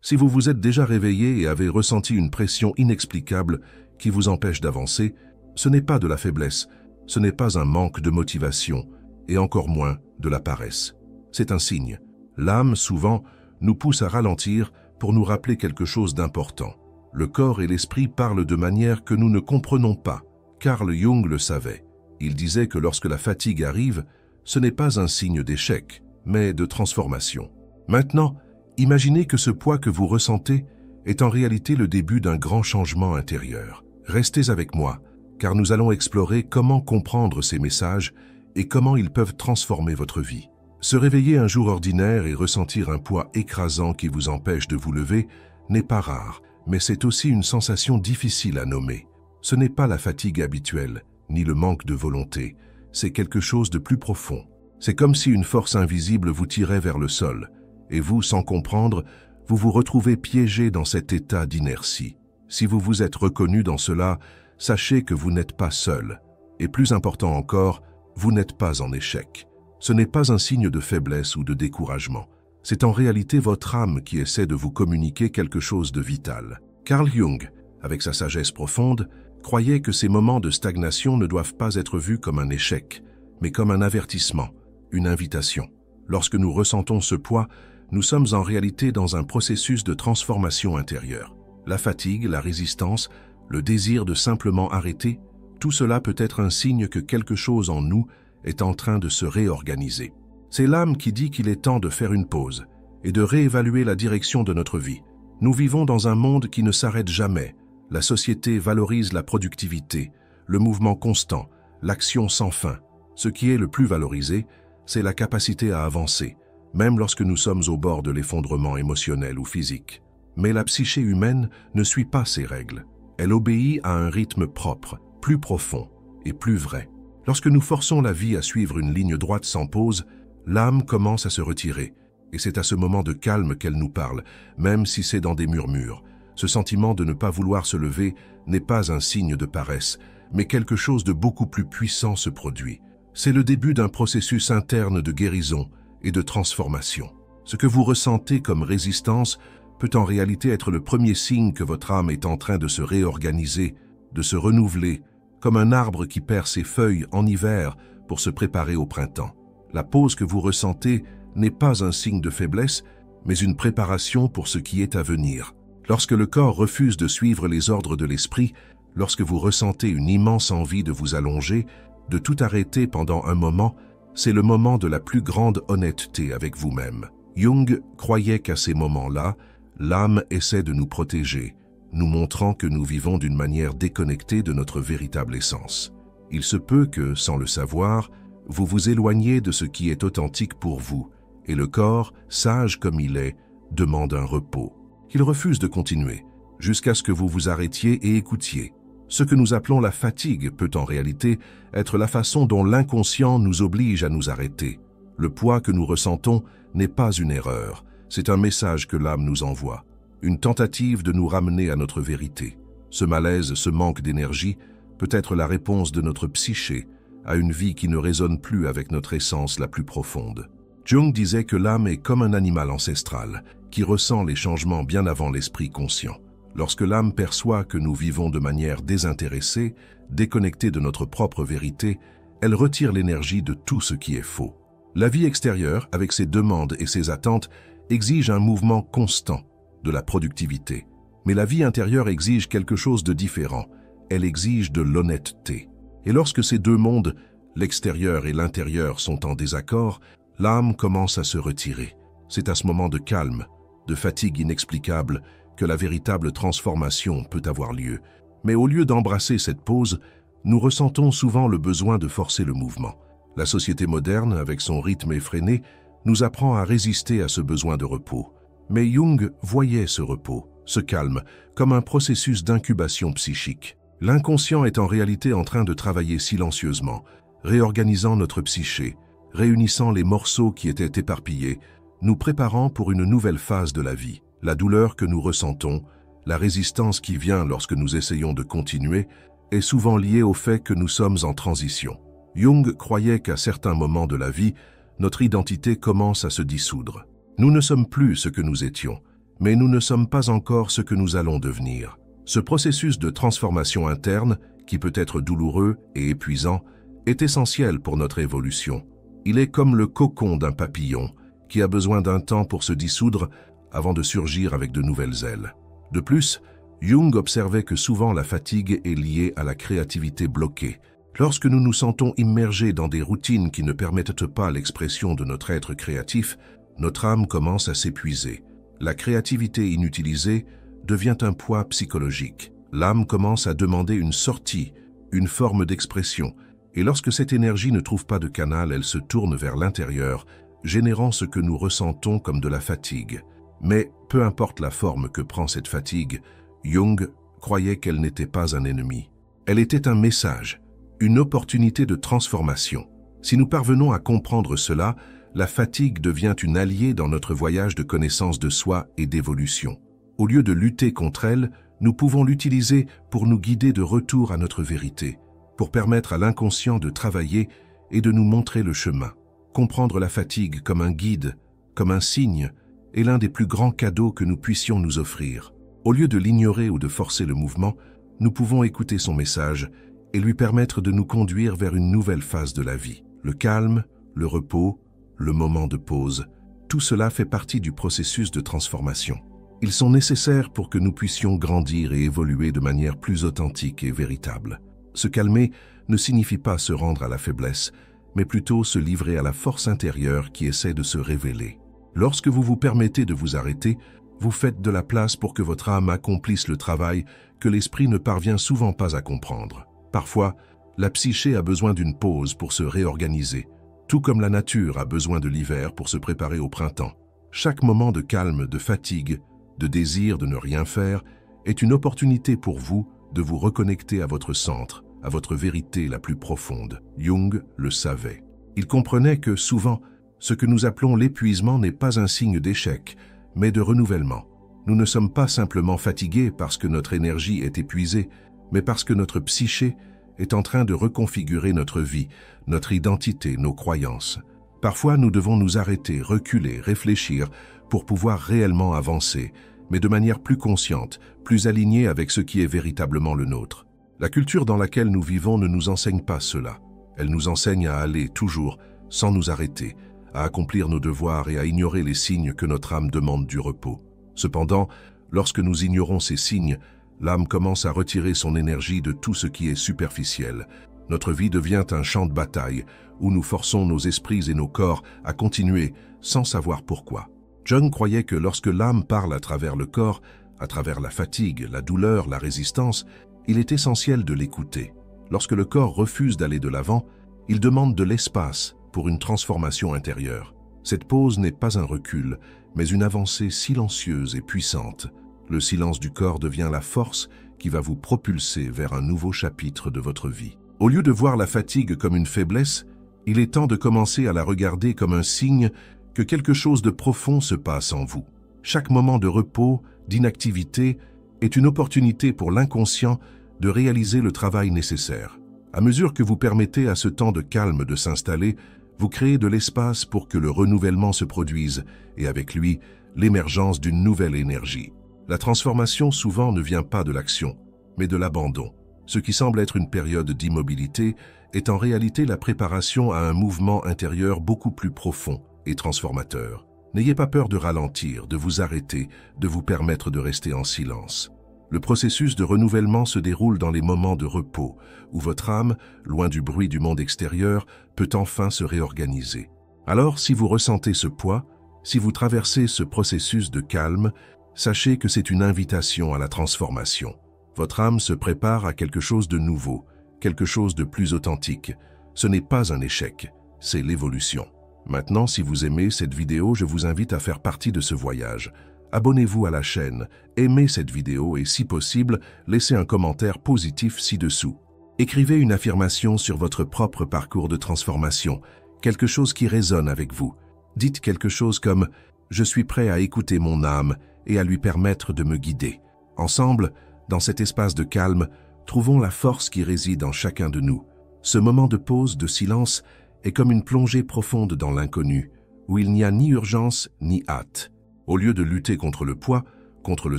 Si vous vous êtes déjà réveillé et avez ressenti une pression inexplicable qui vous empêche d'avancer, ce n'est pas de la faiblesse, ce n'est pas un manque de motivation, et encore moins de la paresse. C'est un signe. L'âme, souvent, nous pousse à ralentir pour nous rappeler quelque chose d'important. Le corps et l'esprit parlent de manière que nous ne comprenons pas. Carl Jung le savait. Il disait que lorsque la fatigue arrive, ce n'est pas un signe d'échec, mais de transformation. Maintenant, imaginez que ce poids que vous ressentez est en réalité le début d'un grand changement intérieur. Restez avec moi, car nous allons explorer comment comprendre ces messages et comment ils peuvent transformer votre vie. Se réveiller un jour ordinaire et ressentir un poids écrasant qui vous empêche de vous lever n'est pas rare, mais c'est aussi une sensation difficile à nommer. Ce n'est pas la fatigue habituelle, ni le manque de volonté, c'est quelque chose de plus profond. C'est comme si une force invisible vous tirait vers le sol, et vous, sans comprendre, vous vous retrouvez piégé dans cet état d'inertie. Si vous vous êtes reconnu dans cela, sachez que vous n'êtes pas seul. Et plus important encore, vous n'êtes pas en échec. Ce n'est pas un signe de faiblesse ou de découragement. C'est en réalité votre âme qui essaie de vous communiquer quelque chose de vital. Carl Jung, avec sa sagesse profonde, croyait que ces moments de stagnation ne doivent pas être vus comme un échec, mais comme un avertissement, une invitation. Lorsque nous ressentons ce poids, nous sommes en réalité dans un processus de transformation intérieure. La fatigue, la résistance, le désir de simplement arrêter, tout cela peut être un signe que quelque chose en nous est en train de se réorganiser. C'est l'âme qui dit qu'il est temps de faire une pause et de réévaluer la direction de notre vie. Nous vivons dans un monde qui ne s'arrête jamais. La société valorise la productivité, le mouvement constant, l'action sans fin. Ce qui est le plus valorisé, c'est la capacité à avancer, même lorsque nous sommes au bord de l'effondrement émotionnel ou physique. Mais la psyché humaine ne suit pas ces règles. Elle obéit à un rythme propre, plus profond et plus vrai. Lorsque nous forçons la vie à suivre une ligne droite sans pause, l'âme commence à se retirer. Et c'est à ce moment de calme qu'elle nous parle, même si c'est dans des murmures. Ce sentiment de ne pas vouloir se lever n'est pas un signe de paresse, mais quelque chose de beaucoup plus puissant se produit. C'est le début d'un processus interne de guérison et de transformation. Ce que vous ressentez comme résistance peut en réalité être le premier signe que votre âme est en train de se réorganiser, de se renouveler, comme un arbre qui perd ses feuilles en hiver pour se préparer au printemps. La pause que vous ressentez n'est pas un signe de faiblesse, mais une préparation pour ce qui est à venir. Lorsque le corps refuse de suivre les ordres de l'esprit, lorsque vous ressentez une immense envie de vous allonger, de tout arrêter pendant un moment, c'est le moment de la plus grande honnêteté avec vous-même. Jung croyait qu'à ces moments-là, l'âme essaie de nous protéger, nous montrant que nous vivons d'une manière déconnectée de notre véritable essence. Il se peut que, sans le savoir, vous vous éloigniez de ce qui est authentique pour vous, et le corps, sage comme il est, demande un repos. Il refuse de continuer, jusqu'à ce que vous vous arrêtiez et écoutiez. Ce que nous appelons la fatigue peut en réalité être la façon dont l'inconscient nous oblige à nous arrêter. Le poids que nous ressentons n'est pas une erreur, c'est un message que l'âme nous envoie, une tentative de nous ramener à notre vérité. Ce malaise, ce manque d'énergie, peut être la réponse de notre psyché à une vie qui ne résonne plus avec notre essence la plus profonde. Jung disait que l'âme est comme un animal ancestral qui ressent les changements bien avant l'esprit conscient. Lorsque l'âme perçoit que nous vivons de manière désintéressée, déconnectée de notre propre vérité, elle retire l'énergie de tout ce qui est faux. La vie extérieure, avec ses demandes et ses attentes, exige un mouvement constant, de la productivité. Mais la vie intérieure exige quelque chose de différent. Elle exige de l'honnêteté. Et lorsque ces deux mondes, l'extérieur et l'intérieur, sont en désaccord, l'âme commence à se retirer. C'est à ce moment de calme, de fatigue inexplicable, que la véritable transformation peut avoir lieu. Mais au lieu d'embrasser cette pause, nous ressentons souvent le besoin de forcer le mouvement. La société moderne, avec son rythme effréné, nous apprend à résister à ce besoin de repos. Mais Jung voyait ce repos, ce calme, comme un processus d'incubation psychique. L'inconscient est en réalité en train de travailler silencieusement, réorganisant notre psyché, réunissant les morceaux qui étaient éparpillés, nous préparant pour une nouvelle phase de la vie. La douleur que nous ressentons, la résistance qui vient lorsque nous essayons de continuer, est souvent liée au fait que nous sommes en transition. Jung croyait qu'à certains moments de la vie, notre identité commence à se dissoudre. Nous ne sommes plus ce que nous étions, mais nous ne sommes pas encore ce que nous allons devenir. Ce processus de transformation interne, qui peut être douloureux et épuisant, est essentiel pour notre évolution. Il est comme le cocon d'un papillon, qui a besoin d'un temps pour se dissoudre avant de surgir avec de nouvelles ailes. De plus, Jung observait que souvent la fatigue est liée à la créativité bloquée. Lorsque nous nous sentons immergés dans des routines qui ne permettent pas l'expression de notre être créatif, notre âme commence à s'épuiser. La créativité inutilisée devient un poids psychologique. L'âme commence à demander une sortie, une forme d'expression, et lorsque cette énergie ne trouve pas de canal, elle se tourne vers l'intérieur, générant ce que nous ressentons comme de la fatigue. Mais peu importe la forme que prend cette fatigue, Jung croyait qu'elle n'était pas un ennemi. Elle était un message, une opportunité de transformation. Si nous parvenons à comprendre cela, la fatigue devient une alliée dans notre voyage de connaissance de soi et d'évolution. Au lieu de lutter contre elle, nous pouvons l'utiliser pour nous guider de retour à notre vérité, pour permettre à l'inconscient de travailler et de nous montrer le chemin. Comprendre la fatigue comme un guide, comme un signe, est l'un des plus grands cadeaux que nous puissions nous offrir. Au lieu de l'ignorer ou de forcer le mouvement, nous pouvons écouter son message et lui permettre de nous conduire vers une nouvelle phase de la vie. Le calme, le repos, le moment de pause, tout cela fait partie du processus de transformation. Ils sont nécessaires pour que nous puissions grandir et évoluer de manière plus authentique et véritable. Se calmer ne signifie pas se rendre à la faiblesse, mais plutôt se livrer à la force intérieure qui essaie de se révéler. Lorsque vous vous permettez de vous arrêter, vous faites de la place pour que votre âme accomplisse le travail que l'esprit ne parvient souvent pas à comprendre. Parfois, la psyché a besoin d'une pause pour se réorganiser, tout comme la nature a besoin de l'hiver pour se préparer au printemps. Chaque moment de calme, de fatigue, de désir de ne rien faire, est une opportunité pour vous de vous reconnecter à votre centre, à votre vérité la plus profonde. Jung le savait. Il comprenait que souvent, ce que nous appelons l'épuisement n'est pas un signe d'échec, mais de renouvellement. Nous ne sommes pas simplement fatigués parce que notre énergie est épuisée, mais parce que notre psyché est en train de reconfigurer notre vie, notre identité, nos croyances. Parfois, nous devons nous arrêter, reculer, réfléchir pour pouvoir réellement avancer, mais de manière plus consciente, plus alignée avec ce qui est véritablement le nôtre. La culture dans laquelle nous vivons ne nous enseigne pas cela. Elle nous enseigne à aller toujours, sans nous arrêter, à accomplir nos devoirs et à ignorer les signes que notre âme demande du repos. Cependant, lorsque nous ignorons ces signes, l'âme commence à retirer son énergie de tout ce qui est superficiel. Notre vie devient un champ de bataille où nous forçons nos esprits et nos corps à continuer sans savoir pourquoi. Jung croyait que lorsque l'âme parle à travers le corps, à travers la fatigue, la douleur, la résistance, il est essentiel de l'écouter. Lorsque le corps refuse d'aller de l'avant, il demande de l'espace pour une transformation intérieure. Cette pause n'est pas un recul, mais une avancée silencieuse et puissante. Le silence du corps devient la force qui va vous propulser vers un nouveau chapitre de votre vie. Au lieu de voir la fatigue comme une faiblesse, il est temps de commencer à la regarder comme un signe que quelque chose de profond se passe en vous. Chaque moment de repos, d'inactivité, est une opportunité pour l'inconscient de réaliser le travail nécessaire. À mesure que vous permettez à ce temps de calme de s'installer, vous créez de l'espace pour que le renouvellement se produise et avec lui, l'émergence d'une nouvelle énergie. La transformation souvent ne vient pas de l'action, mais de l'abandon. Ce qui semble être une période d'immobilité est en réalité la préparation à un mouvement intérieur beaucoup plus profond et transformateur. N'ayez pas peur de ralentir, de vous arrêter, de vous permettre de rester en silence. Le processus de renouvellement se déroule dans les moments de repos, où votre âme, loin du bruit du monde extérieur, peut enfin se réorganiser. Alors, si vous ressentez ce poids, si vous traversez ce processus de calme, sachez que c'est une invitation à la transformation. Votre âme se prépare à quelque chose de nouveau, quelque chose de plus authentique. Ce n'est pas un échec, c'est l'évolution. Maintenant, si vous aimez cette vidéo, je vous invite à faire partie de ce voyage. Abonnez-vous à la chaîne, aimez cette vidéo et si possible, laissez un commentaire positif ci-dessous. Écrivez une affirmation sur votre propre parcours de transformation, quelque chose qui résonne avec vous. Dites quelque chose comme « Je suis prêt à écouter mon âme et à lui permettre de me guider ». Ensemble, dans cet espace de calme, trouvons la force qui réside en chacun de nous. Ce moment de pause, de silence, est comme une plongée profonde dans l'inconnu, où il n'y a ni urgence ni hâte. Au lieu de lutter contre le poids, contre le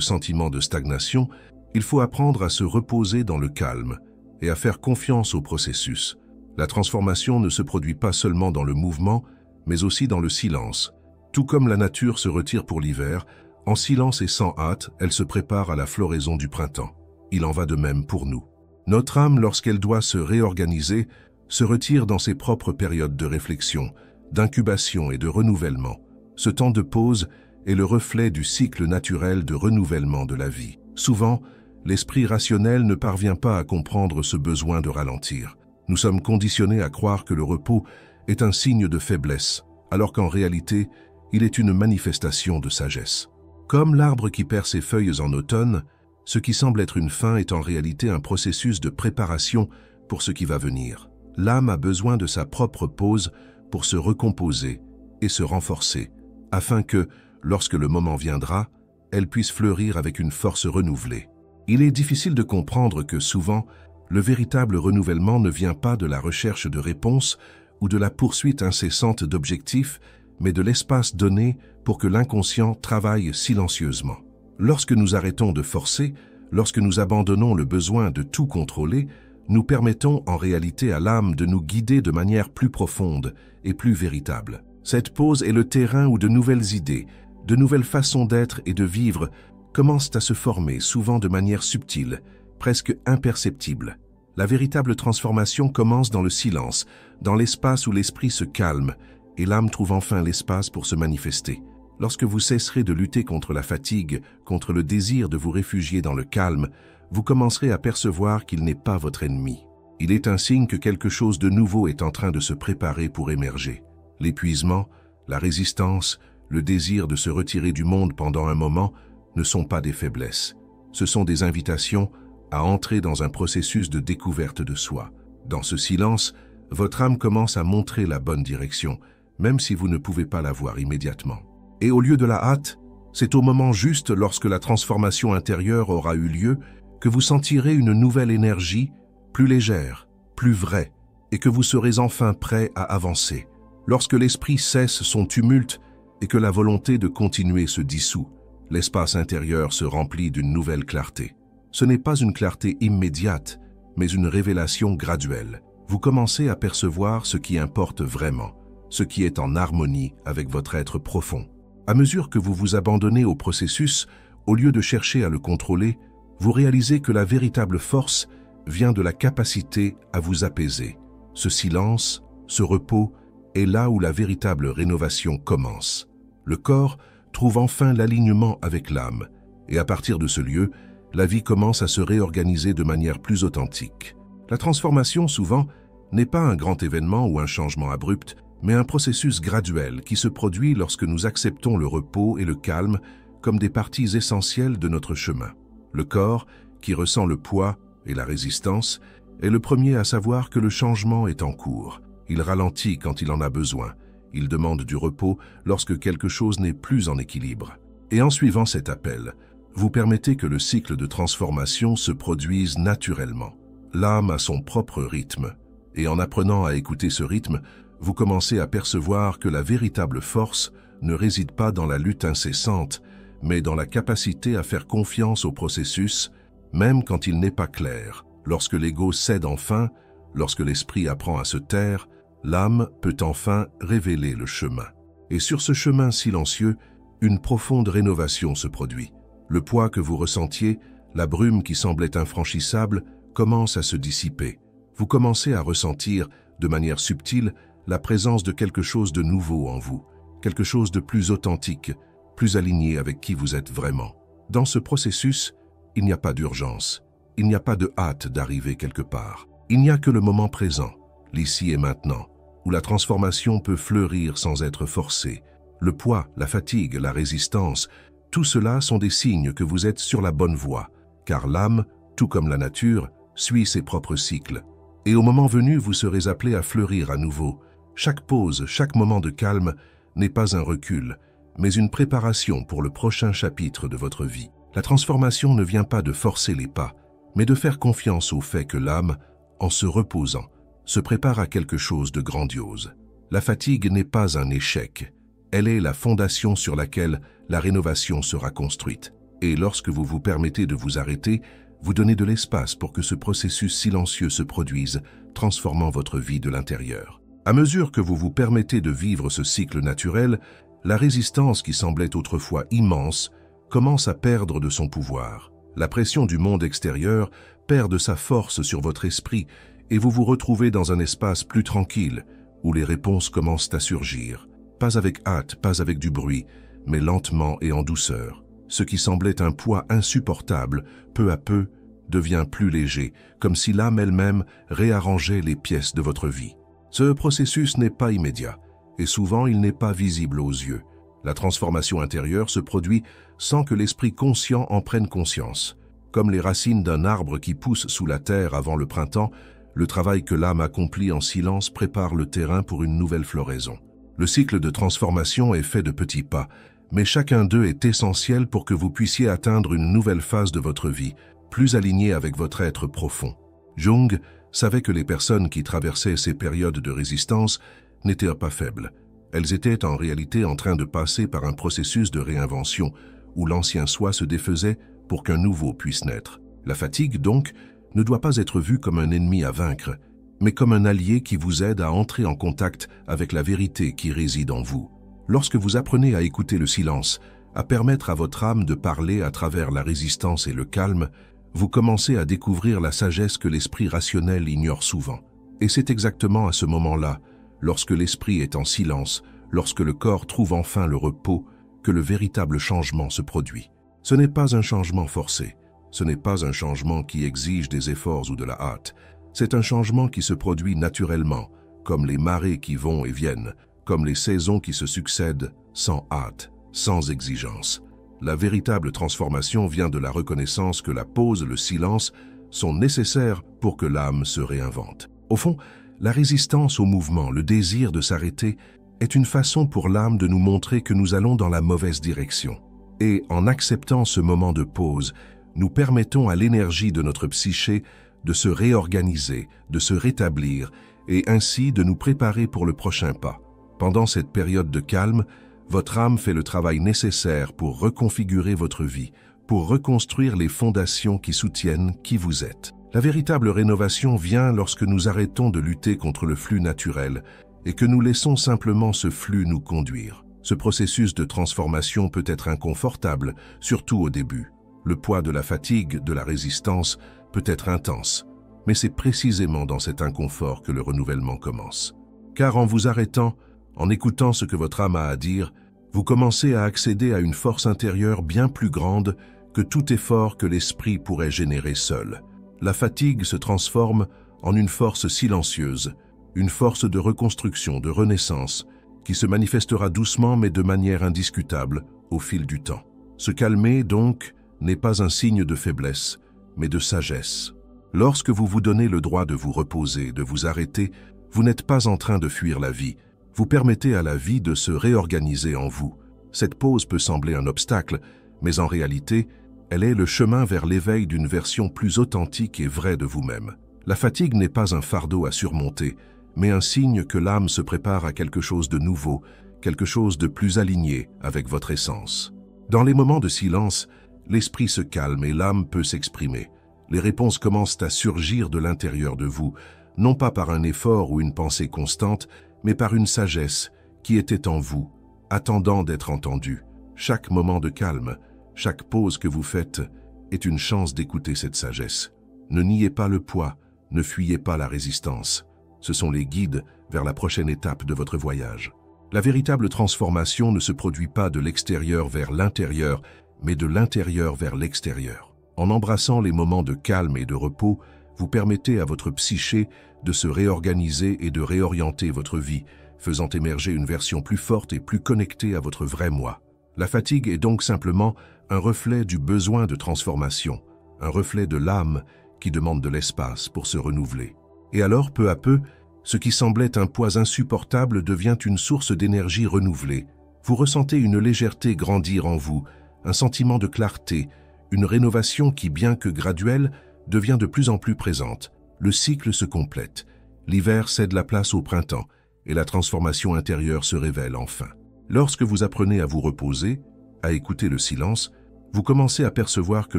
sentiment de stagnation, il faut apprendre à se reposer dans le calme et à faire confiance au processus. La transformation ne se produit pas seulement dans le mouvement, mais aussi dans le silence. Tout comme la nature se retire pour l'hiver, en silence et sans hâte, elle se prépare à la floraison du printemps. Il en va de même pour nous. Notre âme, lorsqu'elle doit se réorganiser, se retire dans ses propres périodes de réflexion, d'incubation et de renouvellement. Ce temps de pause est le reflet du cycle naturel de renouvellement de la vie. Souvent, l'esprit rationnel ne parvient pas à comprendre ce besoin de ralentir. Nous sommes conditionnés à croire que le repos est un signe de faiblesse, alors qu'en réalité, il est une manifestation de sagesse. Comme l'arbre qui perd ses feuilles en automne, ce qui semble être une fin est en réalité un processus de préparation pour ce qui va venir. L'âme a besoin de sa propre pause pour se recomposer et se renforcer, afin que, lorsque le moment viendra, elle puisse fleurir avec une force renouvelée. Il est difficile de comprendre que souvent, le véritable renouvellement ne vient pas de la recherche de réponses ou de la poursuite incessante d'objectifs, mais de l'espace donné pour que l'inconscient travaille silencieusement. Lorsque nous arrêtons de forcer, lorsque nous abandonnons le besoin de tout contrôler, nous permettons en réalité à l'âme de nous guider de manière plus profonde et plus véritable. Cette pause est le terrain où de nouvelles idées, de nouvelles façons d'être et de vivre commencent à se former, souvent de manière subtile, presque imperceptible. La véritable transformation commence dans le silence, dans l'espace où l'esprit se calme, et l'âme trouve enfin l'espace pour se manifester. Lorsque vous cesserez de lutter contre la fatigue, contre le désir de vous réfugier dans le calme, vous commencerez à percevoir qu'il n'est pas votre ennemi. Il est un signe que quelque chose de nouveau est en train de se préparer pour émerger. L'épuisement, la résistance, le désir de se retirer du monde pendant un moment ne sont pas des faiblesses. Ce sont des invitations à entrer dans un processus de découverte de soi. Dans ce silence, votre âme commence à montrer la bonne direction, même si vous ne pouvez pas la voir immédiatement. Et au lieu de la hâte, c'est au moment juste lorsque la transformation intérieure aura eu lieu que vous sentirez une nouvelle énergie, plus légère, plus vraie, et que vous serez enfin prêt à avancer. Lorsque l'esprit cesse son tumulte et que la volonté de continuer se dissout, l'espace intérieur se remplit d'une nouvelle clarté. Ce n'est pas une clarté immédiate, mais une révélation graduelle. Vous commencez à percevoir ce qui importe vraiment, ce qui est en harmonie avec votre être profond. À mesure que vous vous abandonnez au processus, au lieu de chercher à le contrôler, vous réalisez que la véritable force vient de la capacité à vous apaiser. Ce silence, ce repos, est là où la véritable rénovation commence. Le corps trouve enfin l'alignement avec l'âme, et à partir de ce lieu, la vie commence à se réorganiser de manière plus authentique. La transformation, souvent, n'est pas un grand événement ou un changement abrupt, mais un processus graduel qui se produit lorsque nous acceptons le repos et le calme comme des parties essentielles de notre chemin. Le corps, qui ressent le poids et la résistance, est le premier à savoir que le changement est en cours. Il ralentit quand il en a besoin. Il demande du repos lorsque quelque chose n'est plus en équilibre. Et en suivant cet appel, vous permettez que le cycle de transformation se produise naturellement. L'âme a son propre rythme, et en apprenant à écouter ce rythme, vous commencez à percevoir que la véritable force ne réside pas dans la lutte incessante, mais dans la capacité à faire confiance au processus, même quand il n'est pas clair. Lorsque l'ego cède enfin, lorsque l'esprit apprend à se taire, l'âme peut enfin révéler le chemin. Et sur ce chemin silencieux, une profonde rénovation se produit. Le poids que vous ressentiez, la brume qui semblait infranchissable, commence à se dissiper. Vous commencez à ressentir, de manière subtile, la présence de quelque chose de nouveau en vous, quelque chose de plus authentique, plus aligné avec qui vous êtes vraiment. Dans ce processus, il n'y a pas d'urgence, il n'y a pas de hâte d'arriver quelque part. Il n'y a que le moment présent, l'ici et maintenant, où la transformation peut fleurir sans être forcée. Le poids, la fatigue, la résistance, tout cela sont des signes que vous êtes sur la bonne voie, car l'âme, tout comme la nature, suit ses propres cycles. Et au moment venu, vous serez appelé à fleurir à nouveau. Chaque pause, chaque moment de calme n'est pas un recul, mais une préparation pour le prochain chapitre de votre vie. La transformation ne vient pas de forcer les pas, mais de faire confiance au fait que l'âme, en se reposant, se prépare à quelque chose de grandiose. La fatigue n'est pas un échec, elle est la fondation sur laquelle la rénovation sera construite. Et lorsque vous vous permettez de vous arrêter, vous donnez de l'espace pour que ce processus silencieux se produise, transformant votre vie de l'intérieur. À mesure que vous vous permettez de vivre ce cycle naturel, la résistance qui semblait autrefois immense commence à perdre de son pouvoir. La pression du monde extérieur perd de sa force sur votre esprit et vous vous retrouvez dans un espace plus tranquille où les réponses commencent à surgir. Pas avec hâte, pas avec du bruit, mais lentement et en douceur. Ce qui semblait un poids insupportable, peu à peu, devient plus léger, comme si l'âme elle-même réarrangeait les pièces de votre vie. Ce processus n'est pas immédiat, et souvent il n'est pas visible aux yeux. La transformation intérieure se produit sans que l'esprit conscient en prenne conscience. Comme les racines d'un arbre qui pousse sous la terre avant le printemps, le travail que l'âme accomplit en silence prépare le terrain pour une nouvelle floraison. Le cycle de transformation est fait de petits pas, mais chacun d'eux est essentiel pour que vous puissiez atteindre une nouvelle phase de votre vie, plus alignée avec votre être profond. Jung savait que les personnes qui traversaient ces périodes de résistance n'étaient pas faibles. Elles étaient en réalité en train de passer par un processus de réinvention, où l'ancien soi se défaisait pour qu'un nouveau puisse naître. La fatigue, donc, ne doit pas être vue comme un ennemi à vaincre, mais comme un allié qui vous aide à entrer en contact avec la vérité qui réside en vous. Lorsque vous apprenez à écouter le silence, à permettre à votre âme de parler à travers la résistance et le calme, vous commencez à découvrir la sagesse que l'esprit rationnel ignore souvent. Et c'est exactement à ce moment-là, lorsque l'esprit est en silence, lorsque le corps trouve enfin le repos, que le véritable changement se produit. Ce n'est pas un changement forcé, ce n'est pas un changement qui exige des efforts ou de la hâte, c'est un changement qui se produit naturellement, comme les marées qui vont et viennent, comme les saisons qui se succèdent, sans hâte, sans exigence. La véritable transformation vient de la reconnaissance que la pause, le silence, sont nécessaires pour que l'âme se réinvente. Au fond, la résistance au mouvement, le désir de s'arrêter, est une façon pour l'âme de nous montrer que nous allons dans la mauvaise direction. Et en acceptant ce moment de pause, nous permettons à l'énergie de notre psyché de se réorganiser, de se rétablir, et ainsi de nous préparer pour le prochain pas. Pendant cette période de calme, votre âme fait le travail nécessaire pour reconfigurer votre vie, pour reconstruire les fondations qui soutiennent qui vous êtes. La véritable rénovation vient lorsque nous arrêtons de lutter contre le flux naturel et que nous laissons simplement ce flux nous conduire. Ce processus de transformation peut être inconfortable, surtout au début. Le poids de la fatigue, de la résistance, peut être intense, mais c'est précisément dans cet inconfort que le renouvellement commence. Car en vous arrêtant, en écoutant ce que votre âme a à dire, vous commencez à accéder à une force intérieure bien plus grande que tout effort que l'esprit pourrait générer seul. La fatigue se transforme en une force silencieuse, une force de reconstruction, de renaissance, qui se manifestera doucement mais de manière indiscutable au fil du temps. Se calmer, donc, n'est pas un signe de faiblesse, mais de sagesse. Lorsque vous vous donnez le droit de vous reposer, de vous arrêter, vous n'êtes pas en train de fuir la vie. Vous permettez à la vie de se réorganiser en vous. Cette pause peut sembler un obstacle, mais en réalité, elle est le chemin vers l'éveil d'une version plus authentique et vraie de vous-même. La fatigue n'est pas un fardeau à surmonter, mais un signe que l'âme se prépare à quelque chose de nouveau, quelque chose de plus aligné avec votre essence. Dans les moments de silence, l'esprit se calme et l'âme peut s'exprimer. Les réponses commencent à surgir de l'intérieur de vous, non pas par un effort ou une pensée constante, mais par une sagesse qui était en vous, attendant d'être entendue. Chaque moment de calme, chaque pause que vous faites est une chance d'écouter cette sagesse. Ne niez pas le poids, ne fuyez pas la résistance. Ce sont les guides vers la prochaine étape de votre voyage. La véritable transformation ne se produit pas de l'extérieur vers l'intérieur, mais de l'intérieur vers l'extérieur. En embrassant les moments de calme et de repos, vous permettez à votre psyché de se réorganiser et de réorienter votre vie, faisant émerger une version plus forte et plus connectée à votre vrai moi. La fatigue est donc simplement un reflet du besoin de transformation, un reflet de l'âme qui demande de l'espace pour se renouveler. Et alors, peu à peu, ce qui semblait un poids insupportable devient une source d'énergie renouvelée. Vous ressentez une légèreté grandir en vous, un sentiment de clarté, une rénovation qui, bien que graduelle, devient de plus en plus présente. Le cycle se complète. L'hiver cède la place au printemps et la transformation intérieure se révèle enfin. Lorsque vous apprenez à vous reposer, à écouter le silence, Vous commencez à percevoir que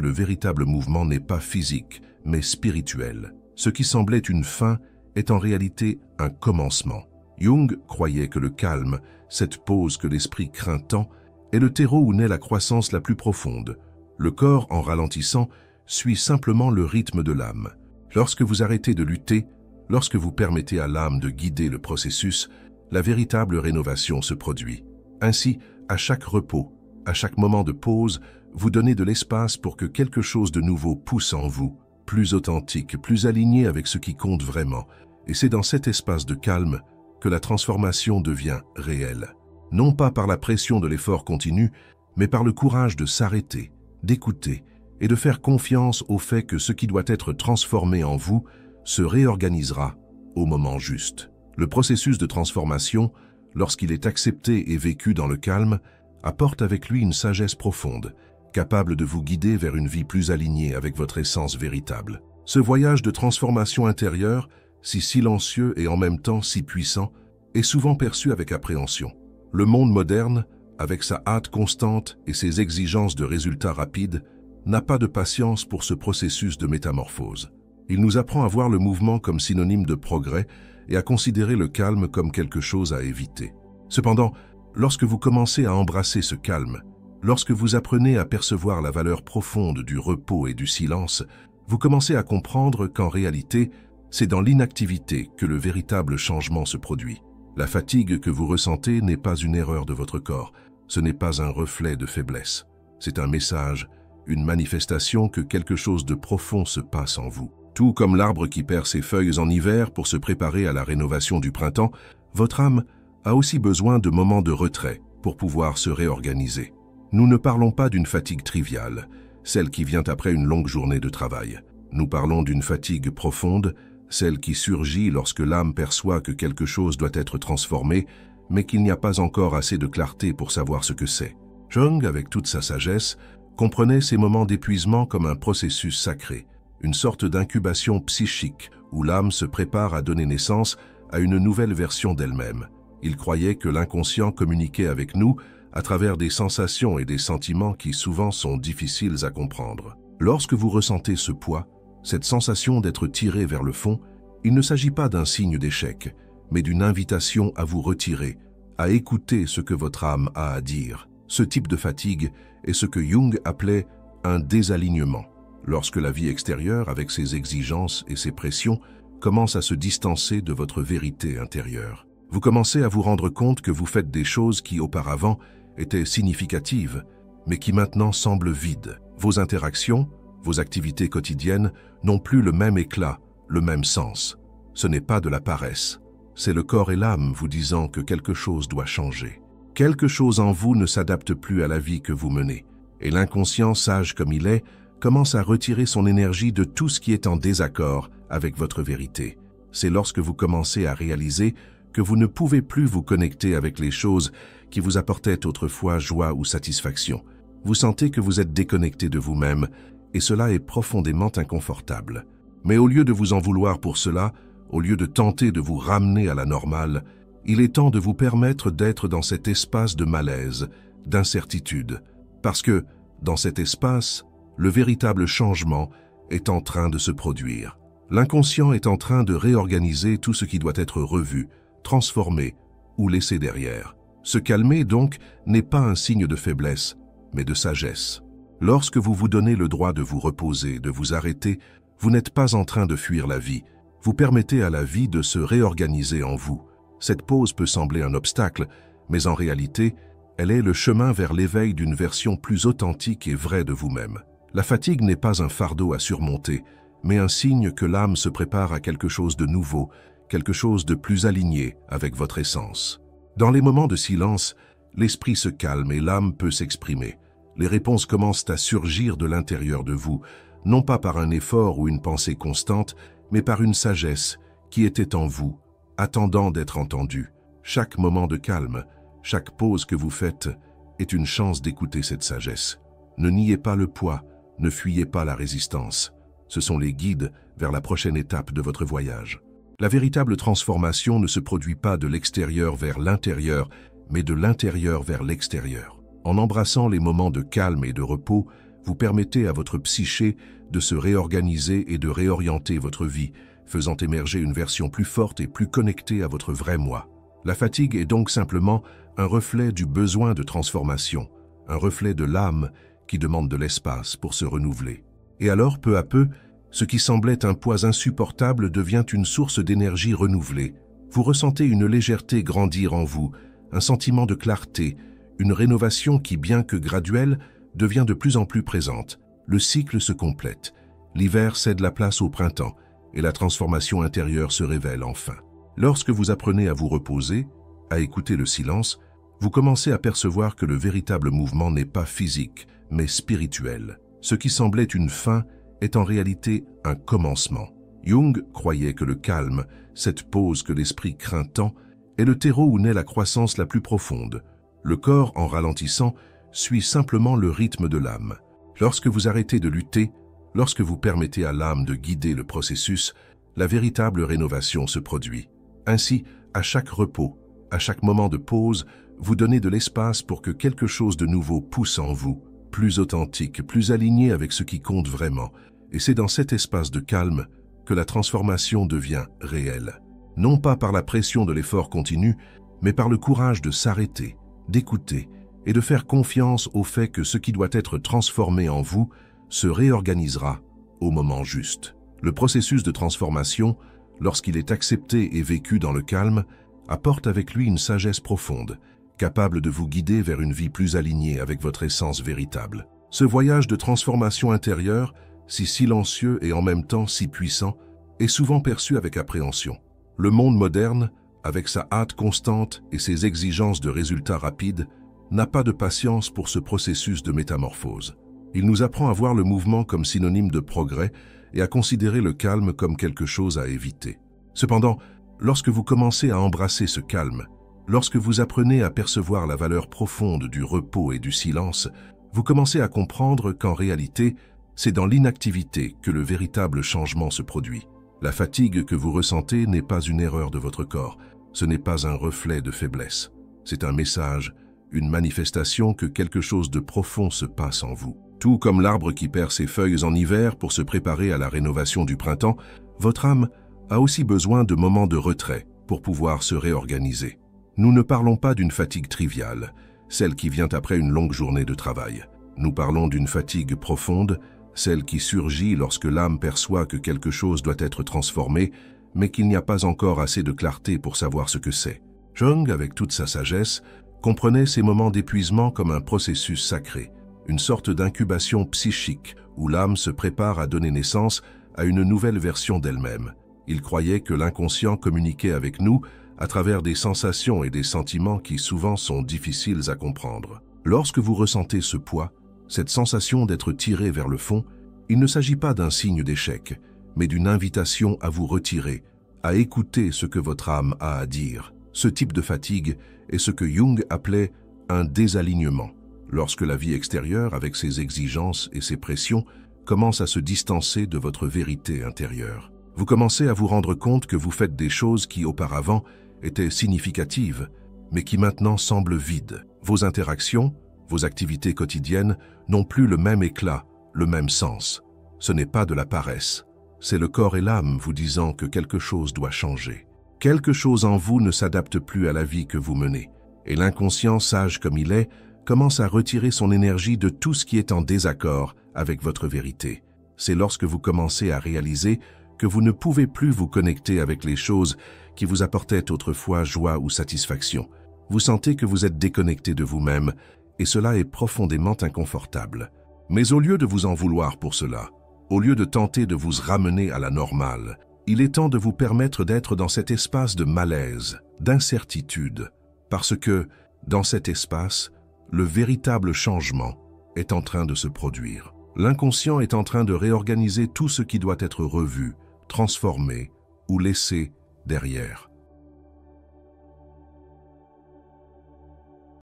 le véritable mouvement n'est pas physique, mais spirituel. Ce qui semblait une fin est en réalité un commencement. Jung croyait que le calme, cette pause que l'esprit craint tant, est le terreau où naît la croissance la plus profonde. Le corps, en ralentissant, suit simplement le rythme de l'âme. Lorsque vous arrêtez de lutter, lorsque vous permettez à l'âme de guider le processus, la véritable rénovation se produit. Ainsi, à chaque repos, à chaque moment de pause, vous donnez de l'espace pour que quelque chose de nouveau pousse en vous, plus authentique, plus aligné avec ce qui compte vraiment. Et c'est dans cet espace de calme que la transformation devient réelle. Non pas par la pression de l'effort continu, mais par le courage de s'arrêter, d'écouter et de faire confiance au fait que ce qui doit être transformé en vous se réorganisera au moment juste. Le processus de transformation, lorsqu'il est accepté et vécu dans le calme, apporte avec lui une sagesse profonde, capable de vous guider vers une vie plus alignée avec votre essence véritable. Ce voyage de transformation intérieure, si silencieux et en même temps si puissant, est souvent perçu avec appréhension. Le monde moderne, avec sa hâte constante et ses exigences de résultats rapides, n'a pas de patience pour ce processus de métamorphose. Il nous apprend à voir le mouvement comme synonyme de progrès et à considérer le calme comme quelque chose à éviter. Cependant, lorsque vous commencez à embrasser ce calme, lorsque vous apprenez à percevoir la valeur profonde du repos et du silence, vous commencez à comprendre qu'en réalité, c'est dans l'inactivité que le véritable changement se produit. La fatigue que vous ressentez n'est pas une erreur de votre corps, ce n'est pas un reflet de faiblesse. C'est un message, une manifestation que quelque chose de profond se passe en vous. Tout comme l'arbre qui perd ses feuilles en hiver pour se préparer à la rénovation du printemps, votre âme a aussi besoin de moments de retrait pour pouvoir se réorganiser. Nous ne parlons pas d'une fatigue triviale, celle qui vient après une longue journée de travail. Nous parlons d'une fatigue profonde, celle qui surgit lorsque l'âme perçoit que quelque chose doit être transformé, mais qu'il n'y a pas encore assez de clarté pour savoir ce que c'est. Jung, avec toute sa sagesse, comprenait ces moments d'épuisement comme un processus sacré, une sorte d'incubation psychique où l'âme se prépare à donner naissance à une nouvelle version d'elle-même. Il croyait que l'inconscient communiquait avec nous à travers des sensations et des sentiments qui souvent sont difficiles à comprendre. Lorsque vous ressentez ce poids, cette sensation d'être tiré vers le fond, il ne s'agit pas d'un signe d'échec, mais d'une invitation à vous retirer, à écouter ce que votre âme a à dire. Ce type de fatigue est ce que Jung appelait un désalignement. Lorsque la vie extérieure, avec ses exigences et ses pressions, commence à se distancer de votre vérité intérieure. Vous commencez à vous rendre compte que vous faites des choses qui, auparavant, étaient significatives, mais qui maintenant semblent vides. Vos interactions, vos activités quotidiennes n'ont plus le même éclat, le même sens. Ce n'est pas de la paresse, c'est le corps et l'âme vous disant que quelque chose doit changer. Quelque chose en vous ne s'adapte plus à la vie que vous menez, et l'inconscient, sage comme il est, commence à retirer son énergie de tout ce qui est en désaccord avec votre vérité. C'est lorsque vous commencez à réaliser que vous ne pouvez plus vous connecter avec les choses qui vous apportaient autrefois joie ou satisfaction. Vous sentez que vous êtes déconnecté de vous-même, et cela est profondément inconfortable. Mais au lieu de vous en vouloir pour cela, au lieu de tenter de vous ramener à la normale, il est temps de vous permettre d'être dans cet espace de malaise, d'incertitude, parce que, dans cet espace, le véritable changement est en train de se produire. L'inconscient est en train de réorganiser tout ce qui doit être revu, transformé ou laissé derrière. Se calmer, donc, n'est pas un signe de faiblesse, mais de sagesse. Lorsque vous vous donnez le droit de vous reposer, de vous arrêter, vous n'êtes pas en train de fuir la vie. Vous permettez à la vie de se réorganiser en vous. Cette pause peut sembler un obstacle, mais en réalité, elle est le chemin vers l'éveil d'une version plus authentique et vraie de vous-même. La fatigue n'est pas un fardeau à surmonter, mais un signe que l'âme se prépare à quelque chose de nouveau, quelque chose de plus aligné avec votre essence. Dans les moments de silence, l'esprit se calme et l'âme peut s'exprimer. Les réponses commencent à surgir de l'intérieur de vous, non pas par un effort ou une pensée constante, mais par une sagesse qui était en vous, attendant d'être entendue. Chaque moment de calme, chaque pause que vous faites est une chance d'écouter cette sagesse. Ne niez pas le poids, ne fuyez pas la résistance. Ce sont les guides vers la prochaine étape de votre voyage. La véritable transformation ne se produit pas de l'extérieur vers l'intérieur, mais de l'intérieur vers l'extérieur. En embrassant les moments de calme et de repos, vous permettez à votre psyché de se réorganiser et de réorienter votre vie, faisant émerger une version plus forte et plus connectée à votre vrai moi. La fatigue est donc simplement un reflet du besoin de transformation, un reflet de l'âme qui demande de l'espace pour se renouveler. Et alors, peu à peu, ce qui semblait un poids insupportable devient une source d'énergie renouvelée. Vous ressentez une légèreté grandir en vous, un sentiment de clarté, une rénovation qui, bien que graduelle, devient de plus en plus présente. Le cycle se complète. L'hiver cède la place au printemps et la transformation intérieure se révèle enfin. Lorsque vous apprenez à vous reposer, à écouter le silence, vous commencez à percevoir que le véritable mouvement n'est pas physique, mais spirituel. Ce qui semblait une fin est en réalité un commencement. Jung croyait que le calme, cette pause que l'esprit craint tant, est le terreau où naît la croissance la plus profonde. Le corps, en ralentissant, suit simplement le rythme de l'âme. Lorsque vous arrêtez de lutter, lorsque vous permettez à l'âme de guider le processus, la véritable rénovation se produit. Ainsi, à chaque repos, à chaque moment de pause, vous donnez de l'espace pour que quelque chose de nouveau pousse en vous, plus authentique, plus aligné avec ce qui compte vraiment. Et c'est dans cet espace de calme que la transformation devient réelle. Non pas par la pression de l'effort continu, mais par le courage de s'arrêter, d'écouter et de faire confiance au fait que ce qui doit être transformé en vous se réorganisera au moment juste. Le processus de transformation, lorsqu'il est accepté et vécu dans le calme, apporte avec lui une sagesse profonde, capable de vous guider vers une vie plus alignée avec votre essence véritable. Ce voyage de transformation intérieure, si silencieux et en même temps si puissant, est souvent perçu avec appréhension. Le monde moderne, avec sa hâte constante et ses exigences de résultats rapides, n'a pas de patience pour ce processus de métamorphose. Il nous apprend à voir le mouvement comme synonyme de progrès et à considérer le calme comme quelque chose à éviter. Cependant, lorsque vous commencez à embrasser ce calme, lorsque vous apprenez à percevoir la valeur profonde du repos et du silence, vous commencez à comprendre qu'en réalité, c'est dans l'inactivité que le véritable changement se produit. La fatigue que vous ressentez n'est pas une erreur de votre corps, ce n'est pas un reflet de faiblesse. C'est un message, une manifestation que quelque chose de profond se passe en vous. Tout comme l'arbre qui perd ses feuilles en hiver pour se préparer à la rénovation du printemps, votre âme a aussi besoin de moments de retrait pour pouvoir se réorganiser. Nous ne parlons pas d'une fatigue triviale, celle qui vient après une longue journée de travail. Nous parlons d'une fatigue profonde, celle qui surgit lorsque l'âme perçoit que quelque chose doit être transformé, mais qu'il n'y a pas encore assez de clarté pour savoir ce que c'est. Jung, avec toute sa sagesse, comprenait ces moments d'épuisement comme un processus sacré, une sorte d'incubation psychique où l'âme se prépare à donner naissance à une nouvelle version d'elle-même. Il croyait que l'inconscient communiquait avec nous à travers des sensations et des sentiments qui souvent sont difficiles à comprendre. Lorsque vous ressentez ce poids, cette sensation d'être tiré vers le fond, il ne s'agit pas d'un signe d'échec, mais d'une invitation à vous retirer, à écouter ce que votre âme a à dire. Ce type de fatigue est ce que Jung appelait un désalignement, lorsque la vie extérieure, avec ses exigences et ses pressions, commence à se distancer de votre vérité intérieure. Vous commencez à vous rendre compte que vous faites des choses qui, auparavant, étaient significatives, mais qui maintenant semblent vides. Vos interactions, vos activités quotidiennes n'ont plus le même éclat, le même sens. Ce n'est pas de la paresse, c'est le corps et l'âme vous disant que quelque chose doit changer. Quelque chose en vous ne s'adapte plus à la vie que vous menez, et l'inconscient, sage comme il est, commence à retirer son énergie de tout ce qui est en désaccord avec votre vérité. C'est lorsque vous commencez à réaliser que vous ne pouvez plus vous connecter avec les choses qui vous apportaient autrefois joie ou satisfaction. Vous sentez que vous êtes déconnecté de vous-même, et cela est profondément inconfortable. Mais au lieu de vous en vouloir pour cela, au lieu de tenter de vous ramener à la normale, il est temps de vous permettre d'être dans cet espace de malaise, d'incertitude, parce que, dans cet espace, le véritable changement est en train de se produire. L'inconscient est en train de réorganiser tout ce qui doit être revu, transformé ou laissé derrière.